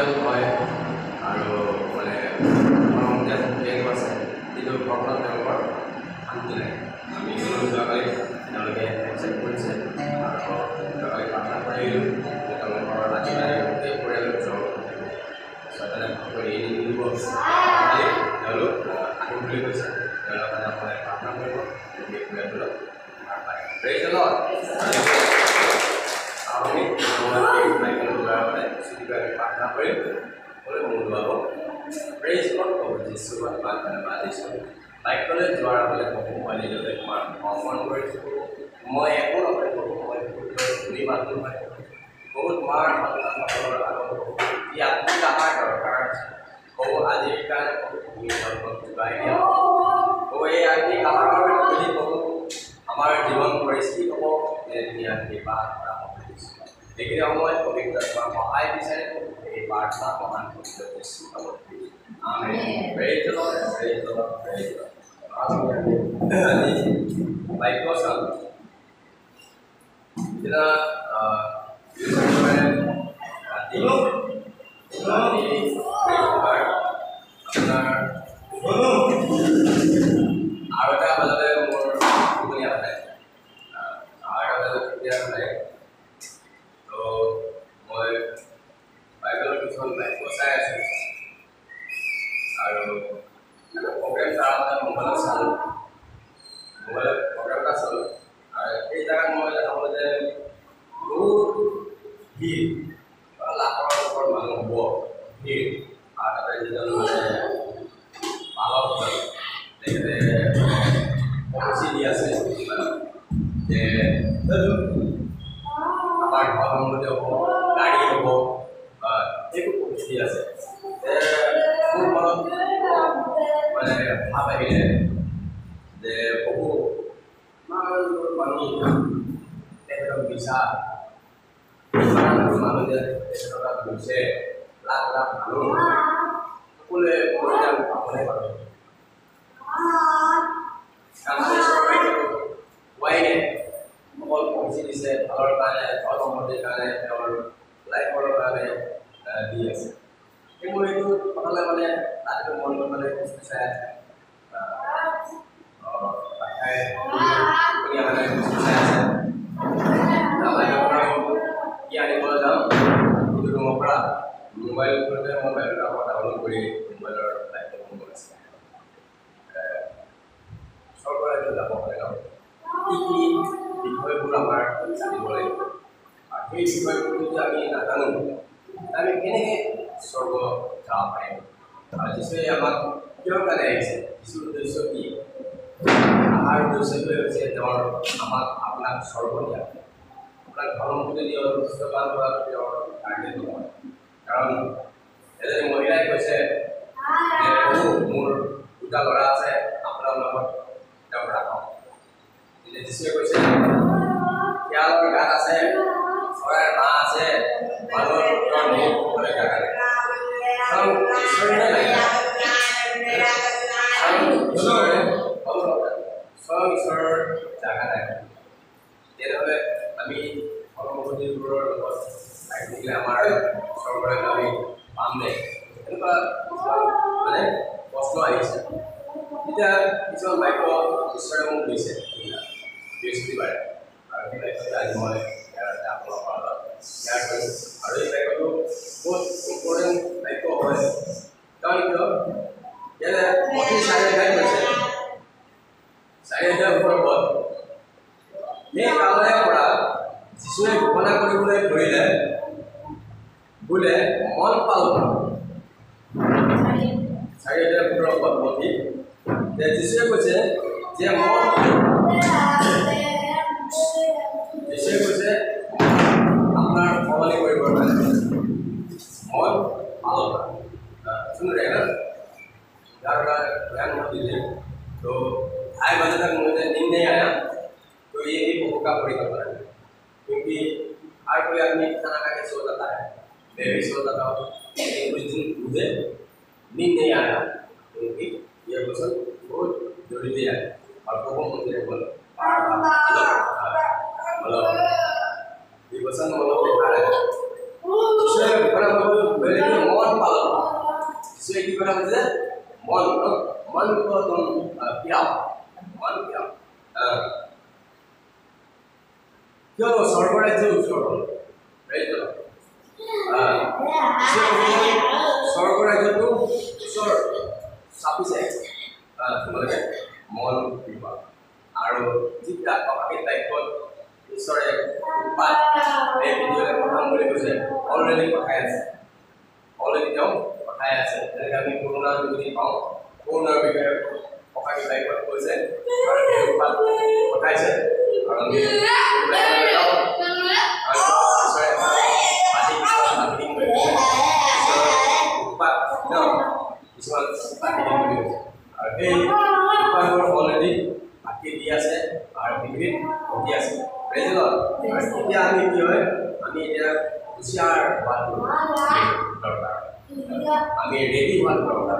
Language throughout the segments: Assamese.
মই আৰু মানে আছে কিন্তু ঘৰখনত তেওঁলোকৰ শান্তি নাই। আমি যোৱাকালি তেওঁলোকে একচেপ্ট কৰিছে আৰু যোৱাকালি প্ৰাৰ্থনা কৰি আহিলোঁ তেওঁলোকৰ ৰাতিপুৱাই গোটেই পৰিয়ালৰ জ্বৰ তেনে এৰি নিদিব তেওঁলোক আহিম বুলি কৈছে। তেওঁলোকৰ কাৰণে আপোনালোকে প্ৰাৰ্থনা কৰিব সেই পৰিয়ালটোলৈ আমি প্ৰাৰ্থনা কৰিম মোৰ লোৱাব প্ৰেজ গড যিছু ধন্যবাদ দিছোঁ। বাইকলৈ যোৱাৰ আগতে মই নিজকে তোমাৰ সমৰ্পণ কৰিছোঁ। মই একো নকৰি মই ধূলি মাতো পাই বহুত মাৰ সন্তানসকলৰ আগত যি আত্মিক আহাৰ দৰকাৰ বহু আজিৰ কাৰণে তুমি যোগাই দিয়া এই আত্মিক আহাৰ বাবে যদি বহু আমাৰ জীৱন পৰিস্থিতি হ'ব ধুনীয়া কৃপা কৰা দিছোঁ। এইখিনি সময়ত পবিত্ৰ তোমাৰ সহায় বিচাৰে এই বাৰ্তা মহান পবিত্ৰ যিছু নামত amen. Praise the lord, praise the lord, praise the lord. আজি বাক্য চাম এতিয়া ৰাতি আপোনাৰ আৰু এটা বজাতে মোৰ টোপনি আহে আৰু এটা বজাত কেতিয়া আহে তো মই বাইবেলৰ কিছুমান বাক্য চাই আছোঁ আৰু প্ৰগ্ৰেম তাৰ মোবাইলত চালোঁ মোবাইলত প্ৰগ্ৰেম এটা চালোঁ আৰু এই জেগাত মই দেখা পালোঁ যে বহুত ভিৰ লাখৰ ওপৰত মানুহ হ'ব ভিৰ আৰু তাতে যিজন মানে পালক তেখেতে পলিচি দি আছে যে আমাৰ ঘৰ সংগতি হ'ব গাড়ী হ'ব এইবোৰ পলিচি দি আছে। মোৰ মনত মানে ভাৱ আহিলে যে বহু মানুহ তেখেতক বিচাৰ মানুহ যে তেখেতৰ তাত গৈছে লাখ লাখ মানুহ সকলোৱে পৰিয়াল পাবনে পাৰে হোৱাই অকল পहुঁচি দিছে ভালৰ কাৰণে ঘৰ সম্পত্তিৰ কাৰণে তেওঁৰ লাইফৰ কাৰণে দি আছে। সেইবোৰ এইটো কথালৈ মানে তাত মনটো মানে চাই আছে কি আনিবলৈ যাওঁ কিন্তু ৰুমৰ পৰা মোবাইল কৰোঁতে মই বাইকত আকৌ ডাউনলোড কৰি মোবাইলৰ লাইফটো মন আছে চৰকাৰে এইটো যাব পাৰে ন কি কি বিষয়বোৰ আমাৰ জানিব লাগিব আৰু সেই বিষয়বোৰ যদি আমি নাজানো আমি কেনেকৈ স্বৰ্গ যাব পাৰিম আৰু যিচুৱে আমাক কিহৰ কাৰণে আহিছে যিচুৰ উদ্দেশ্য কি আমাৰ উদ্দেশ্যটোৱে হৈছে তেওঁৰ আমাক আপোনাক স্বৰ্গ দিয়া আপোনাক ধৰ্ম প্ৰতি সুস্থবান কৰাটো তেওঁৰ টাৰ্গেট নহয়। কাৰণ এজনী মহিলাই কৈছে যে প্ৰভু মোৰ দুটা ল'ৰা আছে আপোনাৰ লগত তেওঁক ৰাখক কিন্তু যিচুৱে কৈছে শিয়ালৰ গাত আছে চৰাইৰ বাঁহ আছে মানুহৰ পুত্ৰৰ মুখ ক'বলৈ জেগা নাই ঈশ্বৰে নাই স্বয়ং ঈশ্বৰৰ জেগা নাই তেনেহ'লে আমি ধৰ্মপতিবোৰৰ লগত লাগি থাকিলে আমাৰ স্বৰ্গলৈ আমি পাম নে এনেকুৱা মানে প্ৰশ্ন আহিছে। এতিয়া কিছুমান বাক্য ঈশ্বৰে মোক দিছে বৃহস্পতিবাৰে আৰু সেই বাক্যটো আজি মই আপোনালোকৰ আগত শ্বেয়াৰ কৰিছোঁ আৰু এই বাক্যটো বহুত ইম্পৰ্টেণ্ট বাক্য হয় কাৰণ কিয় ইয়াতে 4:4 কৈছে 4:4 ওপৰত সেই কালৰে পৰা যিচুৱে ঘোষণা কৰিবলৈ ধৰিলে বোলে মন পালো 4:15 পদমতি যে যিচুৱে কৈছে যে যিচুৱে কৈছে আপোনাৰ সলনি কৰিবৰ কাৰণে মন পালো सुन रहे हैं ना यार का ध्यान मत दीजिए। तो 2:30 बजे तक मुझे नींद नहीं आया तो ये भी बहुत का परिकल्पना है क्योंकि हर कोई आदमी खाना खा के सो जाता है मैं भी सो जाता हूँ लेकिन कुछ दिन मुझे नींद नहीं आया क्योंकि ये क्वेश्चन बहुत जरूरी है और वो मुझे बोलो ये क्वेश्चन मतलब दिखा रहे हैं ঈশ্বৰে ঘোষণা কৰিলে মন পালন ঈশ্বৰে কি কথা কৈছে মন মন তুম পিৰাও মন পিৰাও কিয়নো স্বৰ্গৰাজ্য ওচৰ হ'ল স্বৰ্গৰাজ্যটো ওচৰ চাপিছে তোমালোকে মন দিবা আৰু যিটা অকাটিক টাইপত ঈশ্বৰে উৎপাত এই ভিডিঅ'ৰে প্ৰথম বুলি কৈছে অলৰেডি পঠাই আছে অলৰেডি তেওঁ পঠাই আছে যেনেকৈ আমি কৰোণা যদি পাওঁ কৰোণাৰ বিষয়ে অকাটিক টাইপত কৈছে আৰু এই উৎপাত পঠাইছে আৰু আমি অলৰেডি বাকী দি আছে আৰু পৃথিৱীত ঘটি আছে এতিয়া আমি কি হয় আমি এতিয়া হুঁচিয়াৰ হোৱাটো দৰকাৰ আমি ৰেডি হোৱাটো দৰকাৰ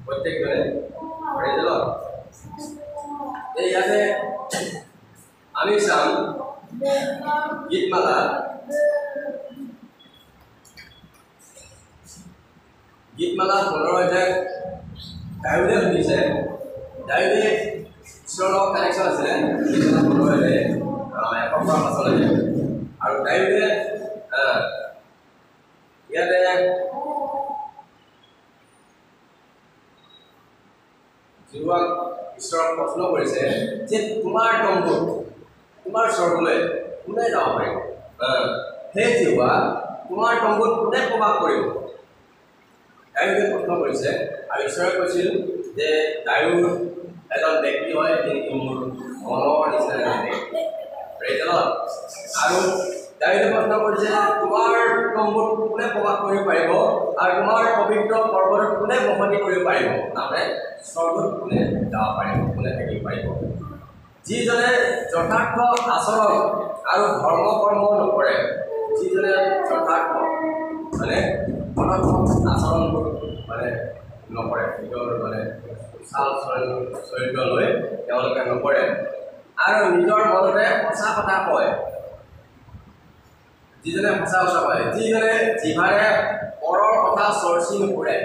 প্ৰত্যেকজনে এই ইয়াতে আমি চাম গীতমালা গীতমালা 15 অধ্যায় দাউদে শুনিছে দাউদে ঈশ্বৰৰ কানেকশ্যন আছিলে গীতমালা 15 অধ্যায় একৰ পৰা পাছলৈকে আৰু দাউদে ইয়াতে যিবিলাক ঈশ্বৰক প্ৰশ্ন কৰিছে যে তোমাৰ তম্বুত তোমাৰ স্বৰ্গলৈ কোনে যাব পাৰিব সেই জিহুৱা তোমাৰ তম্বুত কোনে প্ৰৱাস কৰিব দাউদে প্ৰশ্ন কৰিছে আৰু ঈশ্বৰে কৈছিল যে দাউদ এজন ব্যক্তি হয় কিন্তু মোৰ মনৰ নিচিনা এজন ব্যক্তি আৰু দাউদে প্ৰশ্ন কৰিছে তোমাৰ তম্বুত কোনে প্ৰৱাস কৰিব পাৰিব আৰু তোমাৰ পবিত্ৰ পৰ্বতত কোনে বসতি কৰিব পাৰিব তাৰমানে স্বৰ্গত কোনে যাব পাৰিব কোনে থাকিব পাৰিব যিজনে যথাৰ্থ আচৰণ আৰু ধৰ্ম কৰ্ম নকৰে যিজনে যথাৰ্থ মানে আচৰণবোৰ মানে নকৰে নিজৰ মানে চাল চৰিত্ৰ লৈ তেওঁলোকে নকৰে আৰু নিজৰ মনতে সঁচা কথা কয় যিজনে সঁচা কথা কয় যিজনে জিভাৰে পৰৰ কথা চৰ্চি নকৰে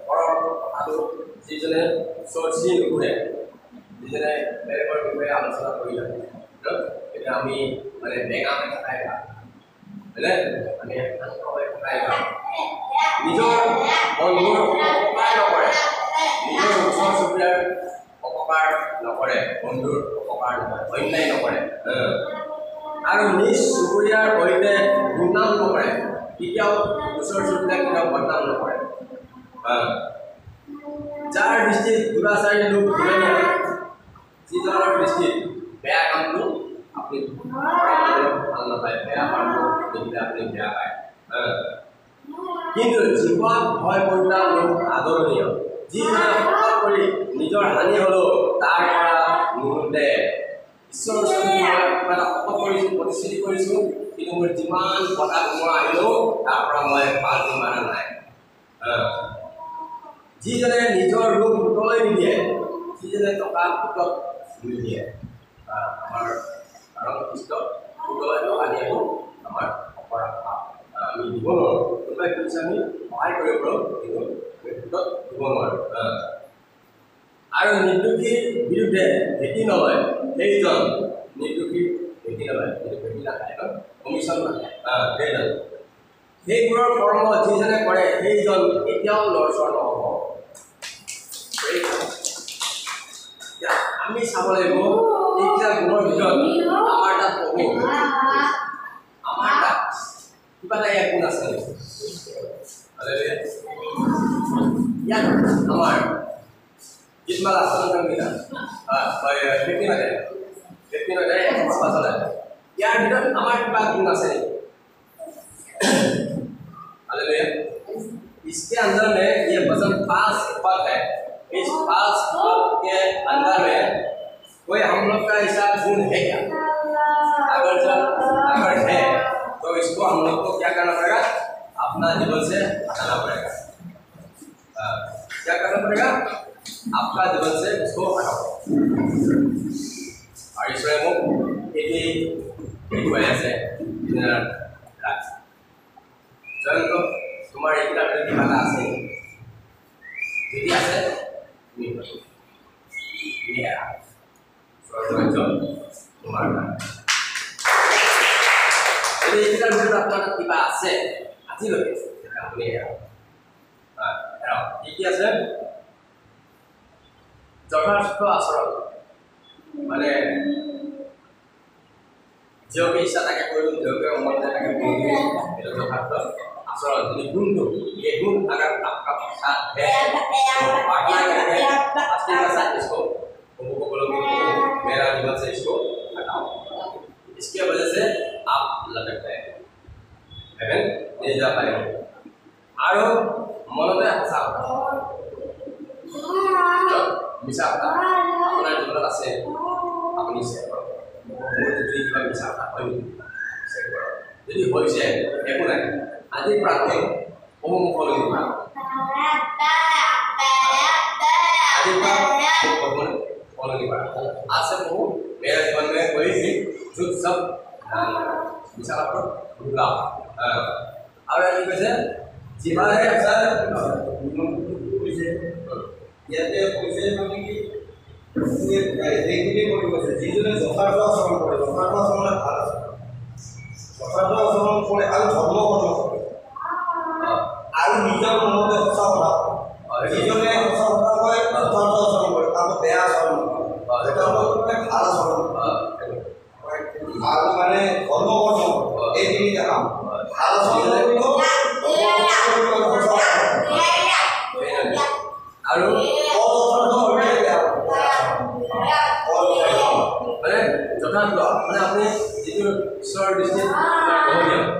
পৰৰ কথাটো যিজনে চৰ্চি নকৰে যিজনে বেলেগৰ বিষয়ে আলোচনা কৰি থাকে এতিয়া আমি মানে বেঙা হৈ থকাই ভাল হয়নে আমি শান্ত হৈ থকাই ভাল নিজৰ বন্ধুৰ অপকাৰ নকৰে নিজৰ ওচৰ চুবুৰীয়াৰ অপকাৰ নকৰে বন্ধুৰ অপকাৰ নকৰে অন্যায় নকৰে আৰু নিজ চুবুৰীয়াৰ সৈতে দুৰ্নাম নকৰে কেতিয়াও ওচৰ চুবুৰীয়াক কেতিয়াও বদনাম নকৰে যাৰ দৃষ্টিত দুৰাচাৰী লোক ধুনীয়া যিজনৰ দৃষ্টিত বেয়া কামটো আপুনি ভাল নাপায় বেয়া কামটো দেখিলে আপুনি বেয়া পায় কিন্তু জীৱন ভয় কৰিলা লোক আদৰণীয় যিজনে সফল কৰি নিজৰ হানি হ'লেও তাৰ পৰা নুৰুতে ঈশ্বৰৰ ওচৰত কিবা এটা শপত কৰিছোঁ প্ৰতিশ্ৰুতি কৰিছোঁ কিন্তু মোৰ যিমান বতাহ ধুমুহা আহিলেও তাৰ পৰা মই পালটি মাৰা নাই যিজনে নিজৰ ৰূপ সুতলৈ নিদিয়ে যিজনে টকা সুতত নিদিয়ে আমাৰ কাৰণ কৃষ্ট সুতলৈ টকা দিয়াটো আমাৰ অপৰাধ আমি দিব নোৱাৰোঁ কোনোবাই কৈছে আমি সহায় কৰিব পাৰোঁ কিন্তু সুতত দিব নোৱাৰোঁ আৰু নিৰ্দোষীৰ বিৰুদ্ধে ভেটি নলয় সেইজন নিৰ্দোষীৰ ভেটি নলয় কিন্তু ভেটি নাখায় কমিশ্যন নাখায় সেইজন সেইবোৰৰ কৰ্ম যিজনে কৰে সেইজন কেতিয়াও লৰচৰ নহ'ব আমি চাব লাগিব এইকেইটা গুণৰ ভিতৰত আমাৰ তাত প্ৰভু আমাৰ তাত কিবা এটা এক গুণ আছে ইয়াত আমাৰ গীতমালা সংগীতা ইয়াৰ ভিতৰত আমাৰ কিবা গুণ আছে इसके अंदर में ये वजन 5 पद है इस 5 पद के अंदर में कोई हम लोग का ऐसा गुण है क्या अगर है तो इसको हम लोग को क्या करना पड़ेगा अपना जीवन से हटाना पड़ेगा क्या करना पड़ेगा आपका जीवन से उसको हटाओ और ईश्वर को হৈ আছে ৰাজ জয়ন্ত তোমাৰ এইকেইটা ভিতৰত কিবা এটা আছে যদি আছে তুমি স্বৰ্গৰাজ্য তোমাৰ যদি এইকেইটাৰ ভিতৰত আপোনাৰ কিবা আছে আজিলৈকে আপুনি কি আছে যথাৰ্থ আচৰণ মানে যিহকে ইচ্ছা তাকে কৰিলোঁ যিহকে মন যায় তাকে কৰিলোঁ এইটো যথাৰ্থ आचरण ये गुण तो ये गुण अगर आपका साथ है तो बाकी करेंगे अस्सी का साथ इसको को बोलोगे मेरा जीवन से इसको हटाओ इसके वजह से आप लटक गए हेवन नहीं जा पाएंगे आरो मनते हसा मिसा अपना जीवन আছে আপনি চেক করো যদি কিবা মিছা হয় চেক করো যদি হইছে একো নাই আজি প্ৰাতে অমুখলৈ যোৱা আজি प्राते आज से वो मेरे जीवन में कोई भी जो सब विचार पर भूला और ये कैसे जीवन है अक्सर ये पैसे माने कि ये देखिए कोई कैसे जीवन যথাৰ্থ আচৰণ কৰে যথাৰ্থ আচৰণে ভাল আছে যথাৰ্থ আচৰণ কৰে আৰু ধৰ্ম কৰ্ম কৰে আৰু নিজৰ মনতে সঁচা কথা যিজনে সঁচা কথা কয় যথাৰ্থ আচৰণ কৰে তাক বেয়া আচৰণ নকৰে এটা মানে ভাল আচৰণ ভাল মানে ধৰ্ম কৰ্ম এই তিনিটা কাম ভাল আচৰণ কৰিব আৰু যথাৰ্থ মানে আপুনি যিটো ঈশ্বৰৰ দৃষ্টিত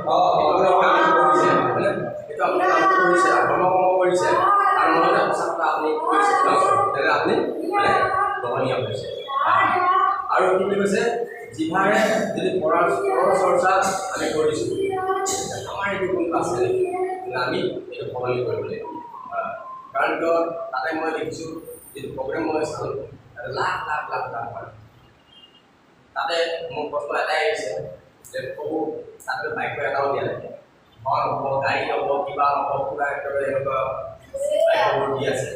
গ্ৰহণীয় কাম কৰিছে মানে সেইটো আপুনি কাম কৰিছে ধৰ্ম কৰিছে আৰু মনতে সঁচা কথা আপুনি কৰিছে তেনে আপুনি মানে গ্ৰহণীয় হৈছে আৰু কি বুলি কৈছে জিভাৰে যদি পৰ চৰ্চা আমি কৰিছোঁ আমাৰ এইটো কোনটো আছে নেকি আমি এইটো সলনি কৰিব লাগিব কাৰণ তাতে মই দেখিছোঁ যিটো প্ৰগ্ৰেম মই চালোঁ লাখ লাখ লাখ লাখ তাতে মোৰ প্ৰশ্ন এটাই আহিছে যে প্ৰভু তাতে বাইক এটাও দিয়া নাই ধন হ'ব গাড়ী হ'ব কিবা হ'ব পুৰা একেবাৰে এনেকুৱা বাইকবোৰ দি আছে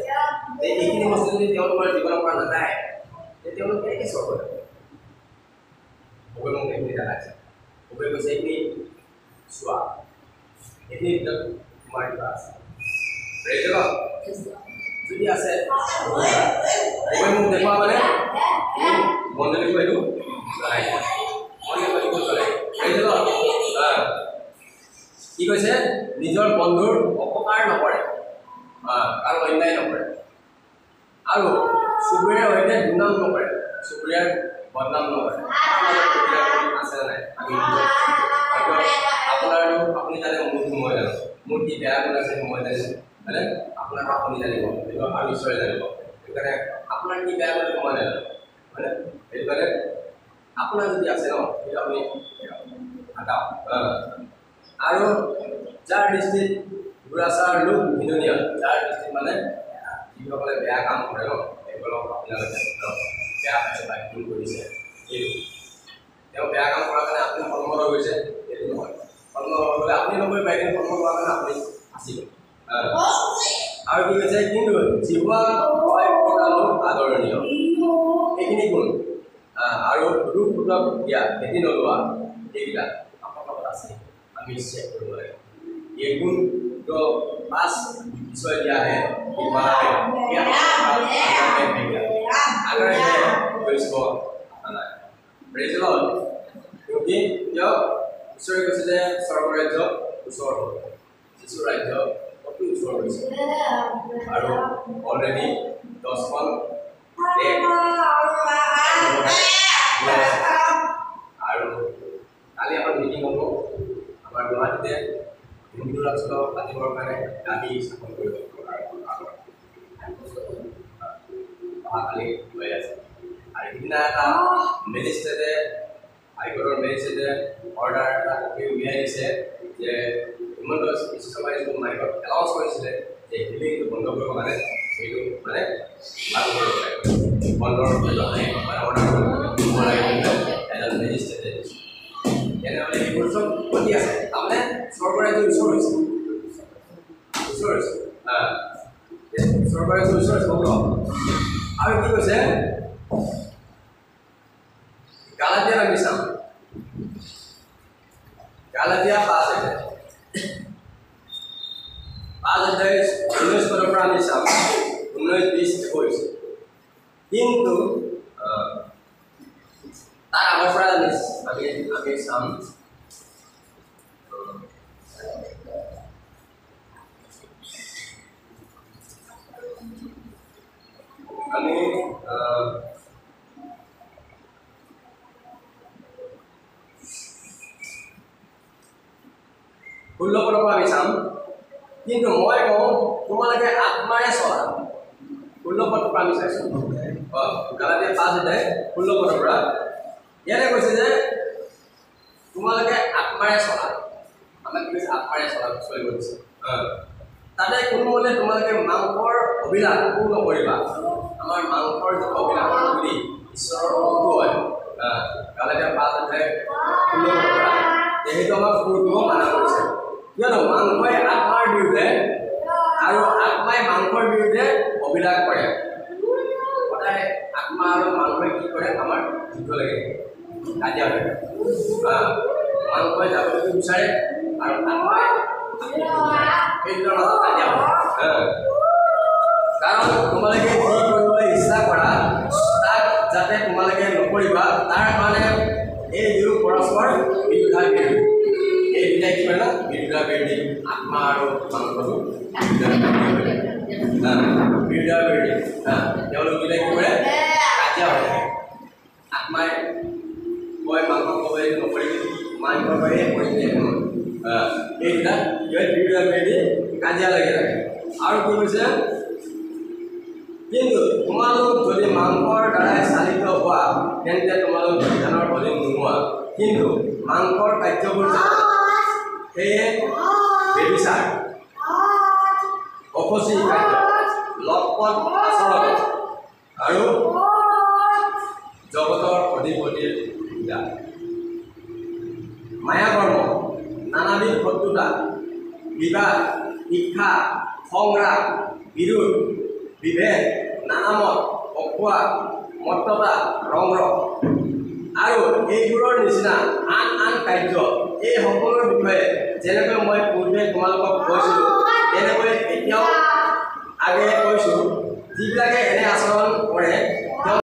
এইখিনি বস্তু যদি তেওঁলোকৰ জীৱনৰ পৰা নাযায় তেতিয়া তেওঁলোক কেনেকৈ স্বৰ্গ যাব প্ৰভুৱে মোক এইখিনি দেখাইছে প্ৰভুৱে কৈছে এইখিনি চোৱা এইখিনি ভিতৰত তোমাৰ কিবা আছে যদি আছে প্ৰভুৱে মোক দেখুৱা মানে মণ্ডলী এইটো কি কৈছে নিজৰ বন্ধুৰ অপকাৰ নকৰে আৰু অন্যায় নকৰে আৰু চুবুৰীয়াৰ সৈতে দুৰ্নাম নকৰে চুবুৰীয়াৰ বদনাম নকৰে আছে নাই আমি আপোনাৰ আপুনি জানে মই জানো মোৰ কি বেয়া গুণ আছে মই জানিছোঁ হয়নে আপোনাৰ আপুনি জানিব আৰু ঈশ্বৰে জানিব সেইকাৰণে আপোনাৰ কি বেয়া গুণ মই নাজানো হয়নে সেইটো কাৰণে আপোনাৰ যদি আছে ন সেইটো আপুনি হটাও আৰু যাৰ দৃষ্টিত দুৰাচাৰ লোক ঘৃণনীয় যাৰ দৃষ্টিত মানে যিসকলে বেয়া কাম কৰে ন সেইসকলক আপোনালোকে বেয়া পাইছে বা ভুল কৰিছে সেইটো তেওঁ বেয়া কাম কৰাৰ কাৰণে আপুনি সন্মত হৈছে সেইটো নহয় সন্মত হ'লে আপুনি নকৰি পাই কিন্তু সন্মত হোৱাৰ কাৰণে আপুনি আছিব আৰু কি কৈছে কিন্তু জিহুৱা হয় লোক আদৰণীয় এইখিনি গুণ আৰু ৰূপ ফুটক দিয়া খেতি নোলোৱা এইকেইটা আপোনাৰ লগত আছে আমি চেক কৰিব লাগে ये गुण जो पास ईश्वर दिया है अगर है तो इसको अपनाना है प्रेज द लॉर्ड क्योंकि जब ईश्वर को से स्वर्ग राज्य ऊपर हो यीशु राज्य অতি ऊपर হৈছে আৰু অলৰেডি 10 খন আৰু কালি আমাৰ মিটিং হ'ব আমাৰ গুৱাহাটীতে হিন্দু ৰাষ্ট্ৰ পাতিবৰ কাৰণে দাবী স্থাপন কৰিব অহাকালি হৈ আছে আৰু সিদিনা এটা মেজিষ্ট্ৰেটে হাইকোৰ্টৰ মেজিষ্ট্ৰেটে অৰ্ডাৰ এটা কপি উলিয়াই দিছে যে হিমন্ত বিশ্ব শৰ্মাই যিটো মাইকত এলাউন্স কৰিছিলে যে হিলিংটো বন্ধ কৰিবৰ কাৰণে সেইটো মানে লাগু কৰিব লাগে বন্ধৰ মানে অৰ্ডাৰ কৰিব লাগে এজন মেজিষ্ট্ৰেটে তেনেহ'লে এইবোৰ চব ঘটি আছে তাৰমানে স্বৰ্গৰাজ্য ওচৰ হৈছে স্বৰ্গৰাজ্য ওচৰ হৈছে আৰু কি কৈছে গালাতিয়াত আমি চাম গালাতিয়া 5 অধ্যায় 19 পদৰ পৰা আমি চাম 19, 20, 21 কিন্তু তাৰ আগৰ পৰা আমি চাম আমি 16 পদৰ পৰা আমি চাম কিন্তু মই কওঁ তোমালোকে আত্মাৰে চলা 16 পদৰ পৰা আমি চাইছো গালাতিয়া 5 অধ্যায় 16 পদৰ পৰা ইয়াতে কৈছে যে তোমালোকে আত্মাৰে চলা আমাক কৈছে আত্মাৰে চলিব দিছে তাতে কোনোমতে তোমালোকে মাংসৰ অভিলাষ পূৰ্ণ নকৰিবা আমাৰ মাংসৰ যিটো অভিলাষৰ গুৰি ঈশ্বৰৰ অংশ হয় গালাতিয়া 5 অধ্যায় 16 পদৰ পৰা সেইটো আমাক পূৰ্ণ মানা কৰিছে কিয়নো মাংসই আত্মাৰ বিৰুদ্ধে আৰু আত্মাই মাংসৰ বিৰুদ্ধে অভিলাষ কৰে সদায় আত্মা আৰু মাংসই কি কৰে আমাৰ যুদ্ধ লাগে কাজিয়া হয় মাংসই যাবলৈ বিচাৰে আৰু আত্মাই সেইটোৰ মাজত কাজিয়া হয় কাৰণ তোমালোকে যি কৰিবলৈ ইচ্ছা কৰা তাক যাতে তোমালোকে নকৰিবা তাৰ কাৰণে এই দুয়ো পৰস্পৰ বিৰোধাভাসী এই দুটাই কি কৰে ন বিৰোধাভাসী আত্মা আৰু মাংসটো বিৰোধাভাসী তেওঁলোক দুটাই কি কৰে কাজিয়া হৈ থাকে আত্মাই কয় মাংসক ক'ব এইটো নকৰিবি মাংসৰ পৰা এই কৰি দিয়ে এই দুটা বিৰোধাভাসী কাজিয়া লাগি থাকে আৰু কি কৈছে কিন্তু তোমালোক যদি মাংসৰ দ্বাৰাই চালিত হোৱা তেন্তে তোমালোক বিধানৰ বলি নোহোৱা কিন্তু মাংসৰ কাৰ্যবোৰ সেয়ে বেবিচাৰ অপচি কাৰ্য লটপট আচৰণ আৰু জগতৰ অধিপতিৰ পূজা মায়াকৰ্ম নানাবিধ শত্ৰুতা বিবাদ শিক্ষা সংগ্ৰাম বিৰোধ বিভেদ নানামত অখোৱা মত্ততা ৰংৰস আৰু এইবোৰৰ নিচিনা আন আন কাৰ্য এই সকলোৰ বিষয়ে যেনেকৈ মই পূৰ্বে তোমালোকক কৈছিলোঁ তেনেকৈ এতিয়াও আগে কৈছোঁ যিবিলাকে